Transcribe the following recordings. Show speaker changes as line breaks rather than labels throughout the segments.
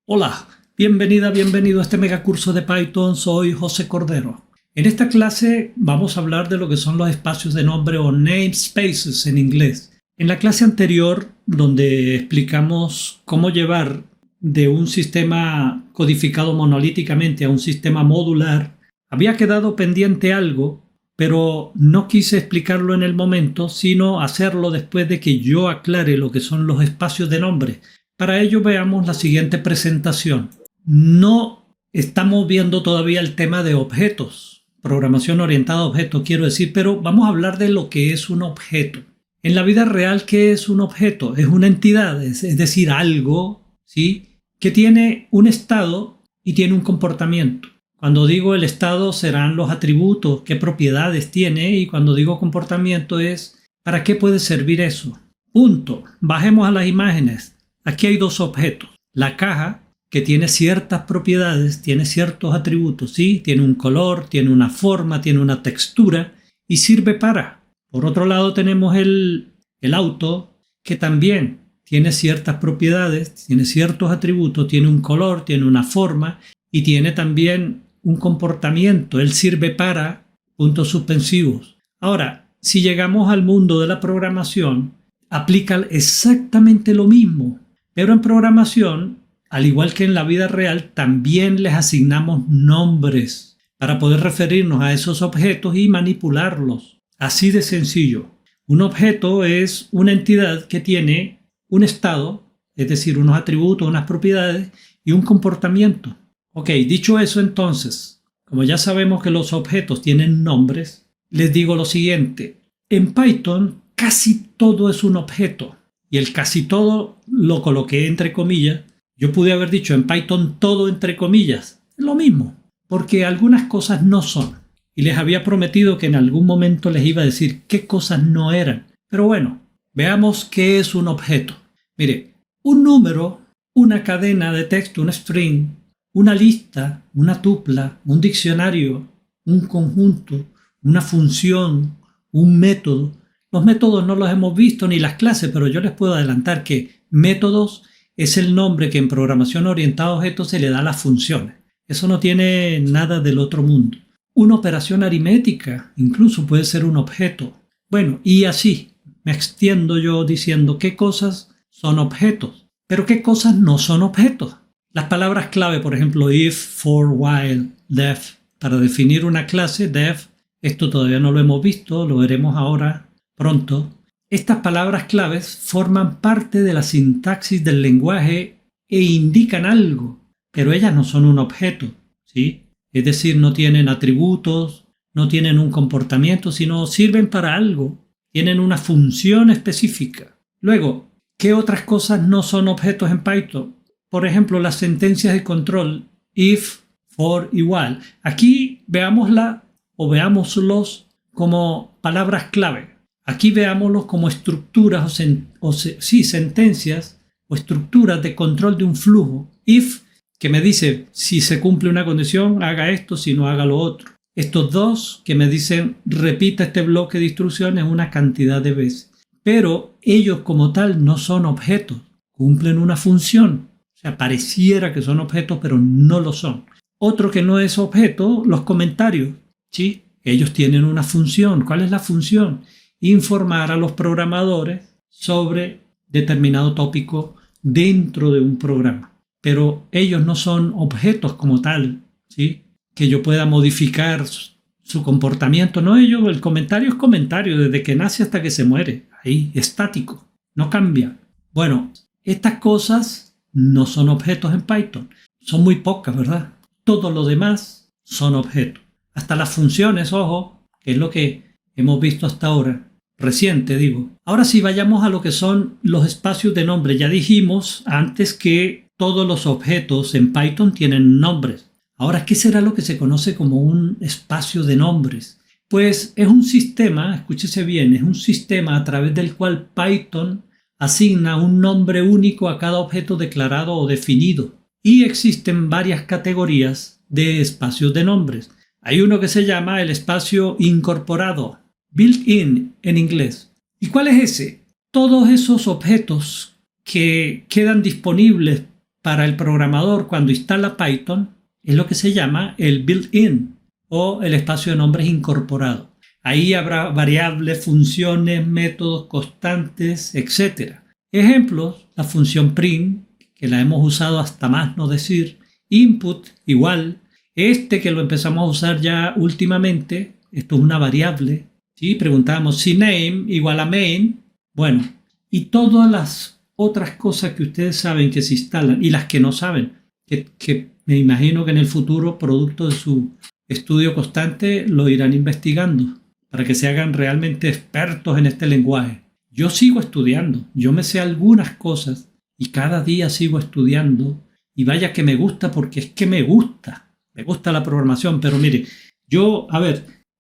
Hola, bienvenido a este megacurso de Python. Soy José Cordero. En esta clase vamos a hablar de lo que son los espacios de nombre o namespaces en inglés. En la clase anterior, donde explicamos cómo llevar de un sistema codificado monolíticamente a un sistema modular, había quedado pendiente algo, pero no quise explicarlo en el momento, sino hacerlo después de que yo aclare lo que son los espacios de nombre. Para ello veamos la siguiente presentación. No estamos viendo todavía el tema de objetos, programación orientada a objetos quiero decir, pero vamos a hablar de lo que es un objeto. En la vida real, ¿qué es un objeto? Es una entidad, es decir, algo, ¿sí?, que tiene un estado y tiene un comportamiento. Cuando digo el estado serán los atributos, qué propiedades tiene, y cuando digo comportamiento es ¿para qué puede servir eso? Punto. Bajemos a las imágenes. Aquí hay dos objetos. La caja, que tiene ciertas propiedades, tiene ciertos atributos, ¿sí? Tiene un color, tiene una forma, tiene una textura y sirve para. Por otro lado tenemos el auto, que también tiene ciertas propiedades, tiene ciertos atributos, tiene un color, tiene una forma y tiene también un comportamiento. Él sirve para puntos suspensivos. Ahora, si llegamos al mundo de la programación, aplica exactamente lo mismo. Pero en programación, al igual que en la vida real, también les asignamos nombres para poder referirnos a esos objetos y manipularlos. Así de sencillo. Un objeto es una entidad que tiene un estado, es decir, unos atributos, unas propiedades y un comportamiento. Ok, dicho eso entonces, como ya sabemos que los objetos tienen nombres, les digo lo siguiente. En Python casi todo es un objeto. Y el casi todo lo coloqué entre comillas. Yo pude haber dicho en Python todo entre comillas. Es lo mismo, porque algunas cosas no son. Y les había prometido que en algún momento les iba a decir qué cosas no eran. Pero bueno, veamos qué es un objeto. Mire, un número, una cadena de texto, un string, una lista, una tupla, un diccionario, un conjunto, una función, un método. Los métodos no los hemos visto ni las clases, pero yo les puedo adelantar que métodos es el nombre que en programación orientada a objetos se le da a las funciones. Eso no tiene nada del otro mundo. Una operación aritmética incluso puede ser un objeto. Bueno, y así me extiendo yo diciendo qué cosas son objetos, pero qué cosas no son objetos. Las palabras clave, por ejemplo, if, for, while, def, para definir una clase, def, esto todavía no lo hemos visto, lo veremos ahora pronto. Estas palabras claves forman parte de la sintaxis del lenguaje e indican algo, pero ellas no son un objeto, ¿sí? Es decir, no tienen atributos, no tienen un comportamiento, sino sirven para algo, tienen una función específica. Luego, ¿qué otras cosas no son objetos en Python? Por ejemplo, las sentencias de control, if, for y while. Aquí veámosla o veámoslos como palabras clave. Aquí veámoslos como estructuras sentencias o estructuras de control de un flujo. If, que me dice si se cumple una condición, haga esto, si no, haga lo otro. Estos dos que me dicen repita este bloque de instrucciones una cantidad de veces. Pero ellos como tal no son objetos, cumplen una función. O sea, pareciera que son objetos, pero no lo son. Otro que no es objeto, los comentarios, ¿sí? Ellos tienen una función. ¿Cuál es la función? Informar a los programadores sobre determinado tópico dentro de un programa. Pero ellos no son objetos como tal, ¿sí?, que yo pueda modificar su comportamiento. No, el comentario es comentario desde que nace hasta que se muere. Ahí, estático, no cambia. Bueno, estas cosas no son objetos en Python. Son muy pocas, ¿verdad? Todo lo demás son objetos. Hasta las funciones, ojo, que es lo que hemos visto hasta ahora. Reciente, digo. Ahora sí, vayamos a lo que son los espacios de nombre. Ya dijimos antes que todos los objetos en Python tienen nombres. Ahora, ¿qué será lo que se conoce como un espacio de nombres? Pues es un sistema, escúchese bien, es un sistema a través del cual Python asigna un nombre único a cada objeto declarado o definido. Y existen varias categorías de espacios de nombres. Hay uno que se llama el espacio incorporado, built-in en inglés. ¿Y cuál es ese? Todos esos objetos que quedan disponibles para el programador cuando instala Python es lo que se llama el built-in o el espacio de nombres incorporado. Ahí habrá variables, funciones, métodos, constantes, etc. Ejemplos, la función print, que la hemos usado hasta más no decir, input igual, que lo empezamos a usar ya últimamente, esto es una variable, ¿sí? Preguntamos si name igual a main, bueno, y todas las otras cosas que ustedes saben que se instalan y las que no saben, que me imagino que en el futuro, producto de su estudio constante, lo irán investigando para que se hagan realmente expertos en este lenguaje. Yo sigo estudiando, yo me sé algunas cosas y cada día sigo estudiando y vaya que me gusta porque es que me gusta la programación, pero mire, yo,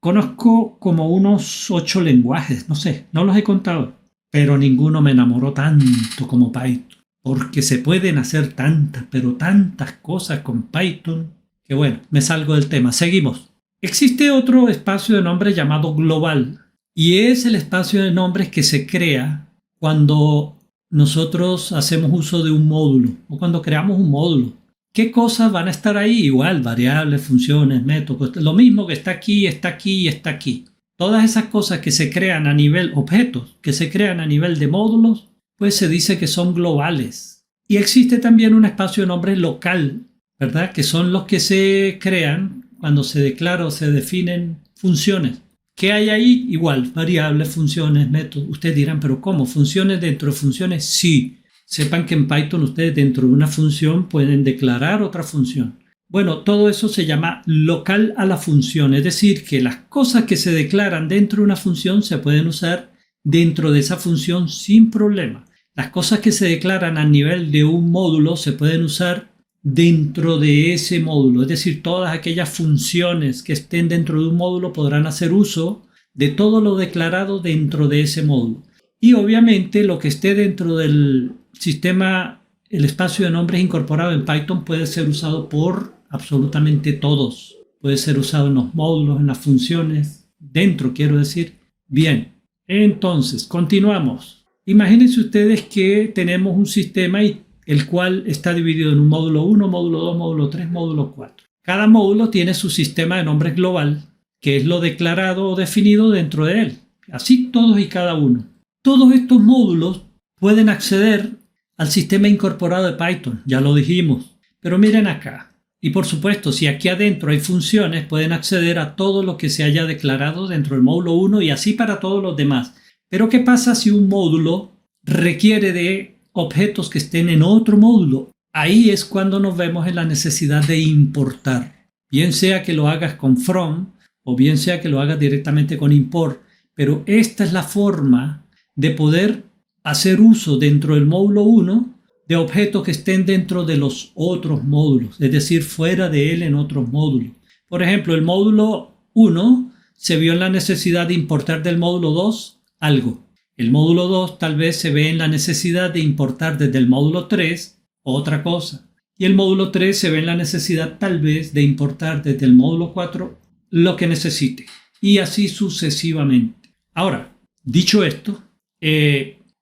conozco como unos 8 lenguajes, no sé, no los he contado, pero ninguno me enamoró tanto como Python, porque se pueden hacer tantas, pero tantas cosas con Python, que bueno, me salgo del tema. Seguimos. Existe otro espacio de nombres llamado global, y es el espacio de nombres que se crea cuando nosotros hacemos uso de un módulo o cuando creamos un módulo. ¿Qué cosas van a estar ahí? Igual, variables, funciones, métodos, lo mismo que está aquí, está aquí y está aquí. Todas esas cosas que se crean a nivel objetos, que se crean a nivel de módulos, pues se dice que son globales. Y existe también un espacio de nombre local, ¿verdad? Que son los que se crean cuando se declara o se definen funciones. ¿Qué hay ahí? Igual, variables, funciones, métodos. Ustedes dirán, ¿pero cómo? ¿Funciones dentro de funciones? Sí. Sepan que en Python ustedes dentro de una función pueden declarar otra función. Bueno, todo eso se llama local a la función, es decir, que las cosas que se declaran dentro de una función se pueden usar dentro de esa función sin problema. Las cosas que se declaran a nivel de un módulo se pueden usar dentro de ese módulo, es decir, todas aquellas funciones que estén dentro de un módulo podrán hacer uso de todo lo declarado dentro de ese módulo. Y obviamente lo que esté dentro del sistema, el espacio de nombres incorporado en Python puede ser usado por absolutamente todos. Puede ser usado en los módulos, en las funciones, dentro quiero decir. Bien, entonces continuamos. Imagínense ustedes que tenemos un sistema y el cual está dividido en un módulo 1, módulo 2, módulo 3, módulo 4. Cada módulo tiene su sistema de nombres global, que es lo declarado o definido dentro de él. Así todos y cada uno. Todos estos módulos pueden acceder al sistema incorporado de Python, ya lo dijimos. Pero miren acá. Y por supuesto, si aquí adentro hay funciones, pueden acceder a todo lo que se haya declarado dentro del módulo 1 y así para todos los demás. Pero ¿qué pasa si un módulo requiere de objetos que estén en otro módulo? Ahí es cuando nos vemos en la necesidad de importar. Bien sea que lo hagas con from o bien sea que lo hagas directamente con import. Pero esta es la forma de poder hacer uso dentro del módulo 1 de objetos que estén dentro de los otros módulos, es decir, fuera de él en otros módulos. Por ejemplo, el módulo 1 se vio en la necesidad de importar del módulo 2 algo. El módulo 2 tal vez se ve en la necesidad de importar desde el módulo 3 otra cosa. Y el módulo 3 se ve en la necesidad tal vez de importar desde el módulo 4 lo que necesite. Y así sucesivamente. Ahora, dicho esto,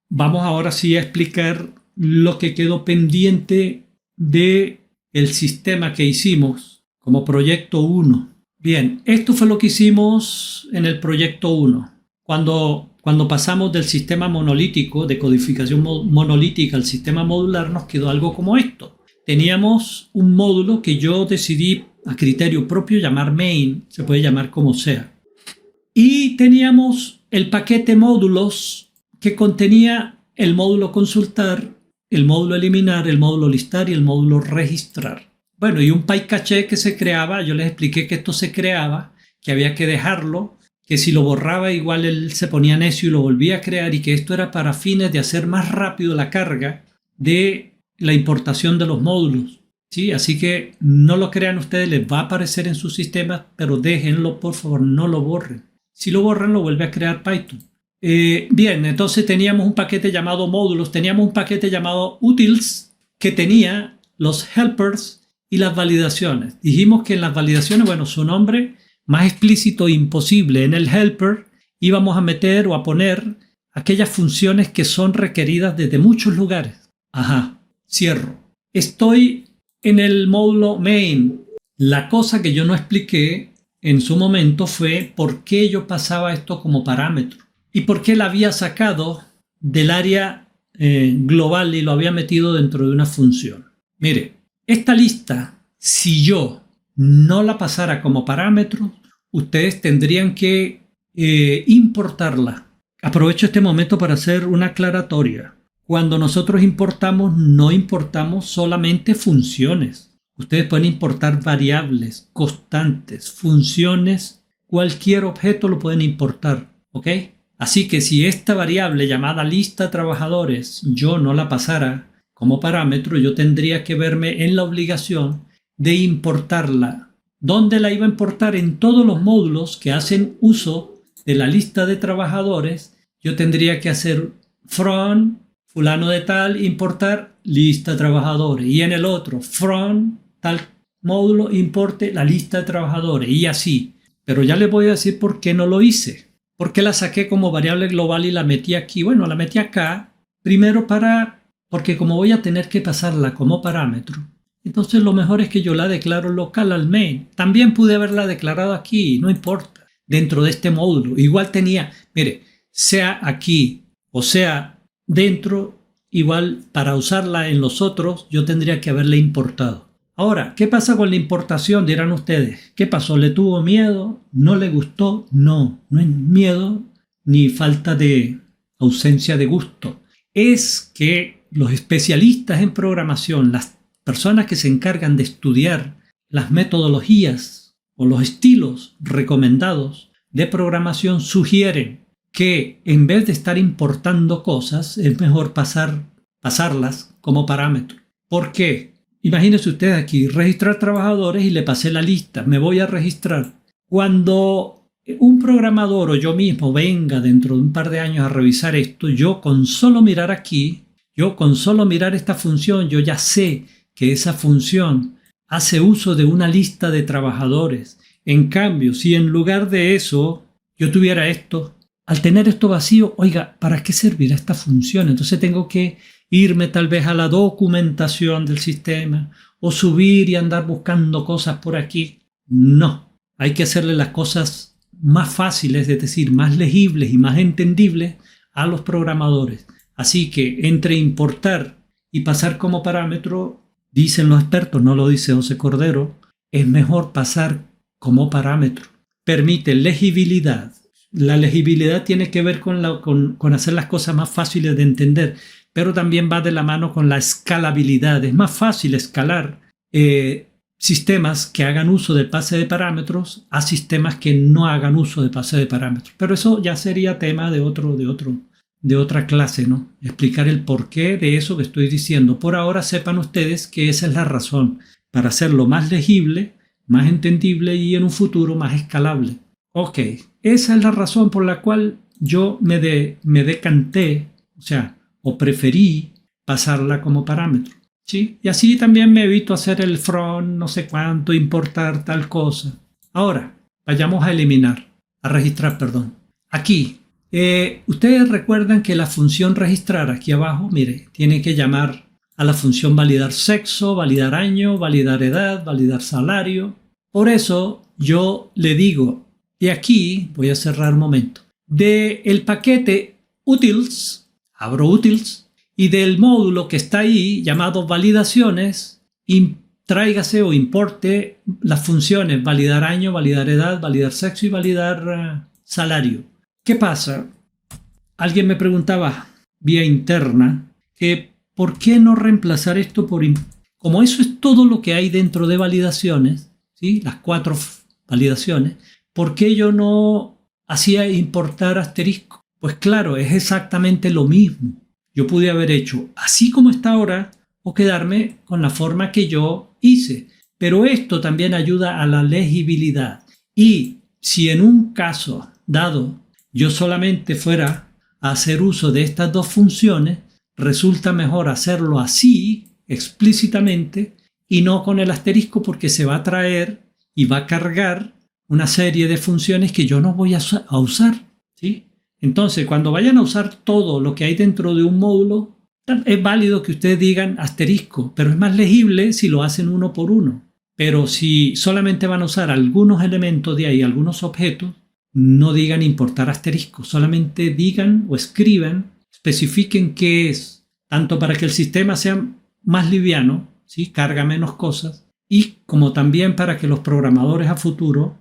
vamos ahora sí a explicar lo que quedó pendiente de el sistema que hicimos como proyecto 1. Bien, esto fue lo que hicimos en el proyecto 1. Cuando pasamos del sistema monolítico, de codificación monolítica al sistema modular, nos quedó algo como esto. Teníamos un módulo que yo decidí a criterio propio llamar main, se puede llamar como sea. Y teníamos el paquete módulos que contenía el módulo consultar, el módulo eliminar, el módulo listar y el módulo registrar. Bueno, y un PyCache que se creaba, yo les expliqué que esto se creaba, que había que dejarlo, que si lo borraba igual él se ponía necio y lo volvía a crear y que esto era para fines de hacer más rápido la carga de la importación de los módulos. ¿Sí? Así que no lo crean ustedes, les va a aparecer en su sistema, pero déjenlo, por favor, no lo borren. Si lo borran, lo vuelve a crear Python. Bien, entonces teníamos un paquete llamado módulos, teníamos un paquete llamado utils que tenía los helpers y las validaciones. Dijimos que en las validaciones, bueno, su nombre más explícito imposible. En el helper íbamos a meter o a poner aquellas funciones que son requeridas desde muchos lugares. Ajá, cierro. estoy en el módulo main. La cosa que yo no expliqué en su momento fue por qué yo pasaba esto como parámetro y por qué la había sacado del área global y lo había metido dentro de una función. Mire, esta lista, si yo no la pasara como parámetro, ustedes tendrían que importarla. Aprovecho este momento para hacer una aclaratoria. Cuando nosotros importamos, no importamos solamente funciones. Ustedes pueden importar variables, constantes, funciones, cualquier objeto lo pueden importar, ¿ok? Así que si esta variable llamada lista trabajadores yo no la pasara como parámetro, yo tendría que verme en la obligación de importarla. ¿Dónde la iba a importar? En todos los módulos que hacen uso de la lista de trabajadores, yo tendría que hacer from fulano de tal, importar lista de trabajadores. Y en el otro, from tal módulo, importe la lista de trabajadores. Y así. Pero ya les voy a decir por qué no lo hice. ¿Por qué la saqué como variable global y la metí aquí? Bueno, la metí acá. Primero porque como voy a tener que pasarla como parámetro, entonces lo mejor es que yo la declaro local al main. También pude haberla declarado aquí, no importa, dentro de este módulo. Igual tenía, mire, sea aquí o sea dentro, igual para usarla en los otros, yo tendría que haberla importado. Ahora, ¿qué pasa con la importación? Dirán ustedes. ¿Qué pasó? ¿Le tuvo miedo? ¿No le gustó? No es miedo ni falta de ausencia de gusto. Es que los especialistas en programación, las personas que se encargan de estudiar las metodologías o los estilos recomendados de programación, sugieren que en vez de estar importando cosas, es mejor pasarlas como parámetro. ¿Por qué? Imagínense ustedes aquí, registrar trabajadores y le pasé la lista, me voy a registrar. Cuando un programador o yo mismo venga dentro de un par de años a revisar esto, yo con solo mirar aquí, yo con solo mirar esta función, yo ya sé que esa función hace uso de una lista de trabajadores. En cambio, si en lugar de eso yo tuviera esto, al tener esto vacío, oiga, ¿para qué servirá esta función? Entonces tengo que irme tal vez a la documentación del sistema o subir y andar buscando cosas por aquí. No, hay que hacerle las cosas más fáciles, es decir, más legibles y más entendibles a los programadores. Así que entre importar y pasar como parámetro, dicen los expertos, no lo dice José Cordero, es mejor pasar como parámetro. Permite legibilidad. La legibilidad tiene que ver con hacer las cosas más fáciles de entender, pero también va de la mano con la escalabilidad. Es más fácil escalar sistemas que hagan uso del pase de parámetros a sistemas que no hagan uso de pase de parámetros. Pero eso ya sería tema de otra clase, ¿no? Explicar el porqué de eso que estoy diciendo. Por ahora sepan ustedes que esa es la razón, para hacerlo más legible, más entendible y en un futuro más escalable. Ok, esa es la razón por la cual yo me decanté, o preferí pasarla como parámetro, ¿sí? Y así también me evito hacer el from, no sé cuánto, importar tal cosa. Ahora, vayamos a registrar. Aquí, ustedes recuerdan que la función registrar aquí abajo, mire, tiene que llamar a la función validar sexo, validar año, validar edad, validar salario. Por eso yo le digo, y aquí voy a cerrar un momento, del paquete utils, abro utils, y del módulo que está ahí llamado validaciones, tráigase o importe las funciones validar año, validar edad, validar sexo y validar salario. ¿Qué pasa? Alguien me preguntaba vía interna que ¿por qué no reemplazar esto por... Como eso es todo lo que hay dentro de validaciones, ¿sí? Las 4 validaciones, ¿por qué yo no hacía importar asterisco? Pues claro, es exactamente lo mismo. Yo pude haber hecho así como está ahora o quedarme con la forma que yo hice. Pero esto también ayuda a la legibilidad. Y si en un caso dado yo solamente fuera a hacer uso de estas 2 funciones, resulta mejor hacerlo así, explícitamente, y no con el asterisco porque se va a traer y va a cargar una serie de funciones que yo no voy a usar, ¿sí? Entonces, cuando vayan a usar todo lo que hay dentro de un módulo, Es válido que ustedes digan asterisco, pero es más legible si lo hacen uno por uno. Pero si solamente van a usar algunos elementos de ahí, algunos objetos, no digan importar asterisco, solamente digan o escriban, especifiquen qué es, tanto para que el sistema sea más liviano, ¿sí? Carga menos cosas, y como también para que los programadores a futuro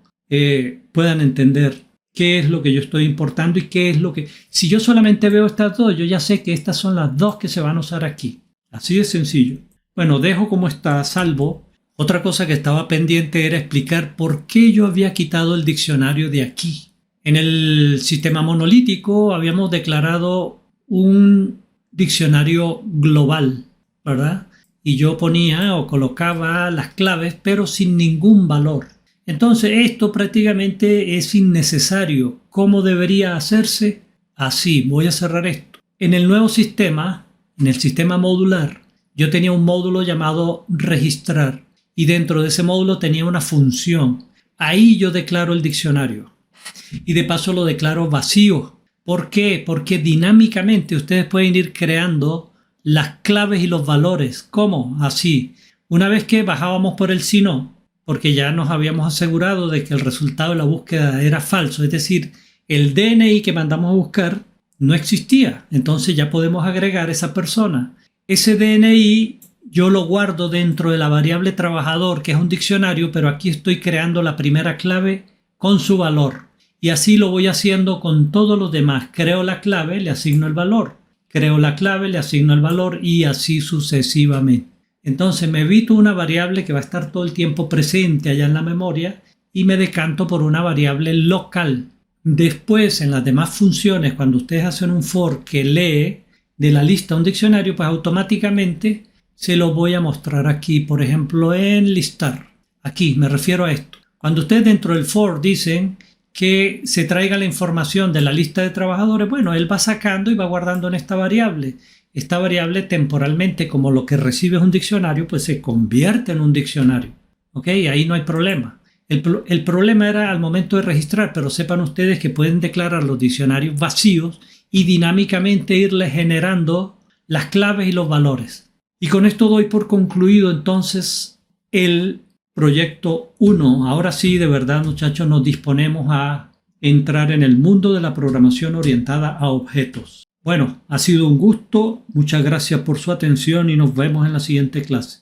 puedan entender qué es lo que yo estoy importando y qué es lo que... Si yo solamente veo estas dos, yo ya sé que estas son las dos que se van a usar aquí. Así de sencillo. Bueno, dejo como está, salvo. Otra cosa que estaba pendiente era explicar por qué yo había quitado el diccionario de aquí. En el sistema monolítico habíamos declarado un diccionario global, ¿verdad? Y yo ponía o colocaba las claves, pero sin ningún valor. Entonces esto prácticamente es innecesario. ¿Cómo debería hacerse? Así, voy a cerrar esto. En el nuevo sistema, en el sistema modular, yo tenía un módulo llamado registrar y dentro de ese módulo tenía una función. Ahí yo declaro el diccionario y de paso lo declaro vacío. ¿Por qué? Porque dinámicamente ustedes pueden ir creando las claves y los valores. ¿Cómo? Así. Una vez que bajábamos por el si no, porque ya nos habíamos asegurado de que el resultado de la búsqueda era falso, es decir, el DNI que mandamos a buscar no existía, entonces ya podemos agregar esa persona. Ese DNI yo lo guardo dentro de la variable trabajador, que es un diccionario, pero aquí estoy creando la primera clave con su valor. Y así lo voy haciendo con todos los demás. Creo la clave, le asigno el valor. Creo la clave, le asigno el valor y así sucesivamente. Entonces me evito una variable que va a estar todo el tiempo presente allá en la memoria y me decanto por una variable local. Después, en las demás funciones, cuando ustedes hacen un for que lee de la lista un diccionario, pues automáticamente se lo voy a mostrar aquí. Por ejemplo, en listar. Aquí me refiero a esto. Cuando ustedes dentro del for dicen que se traiga la información de la lista de trabajadores, bueno, él va sacando y va guardando en esta variable. Esta variable temporalmente, como lo que recibe es un diccionario, pues se convierte en un diccionario. ¿Ok? Ahí no hay problema. El problema era al momento de registrar, pero sepan ustedes que pueden declarar los diccionarios vacíos y dinámicamente irles generando las claves y los valores. Y con esto doy por concluido entonces el proyecto 1. Ahora sí, de verdad, muchachos, nos disponemos a entrar en el mundo de la programación orientada a objetos. Bueno, ha sido un gusto, muchas gracias por su atención y nos vemos en la siguiente clase.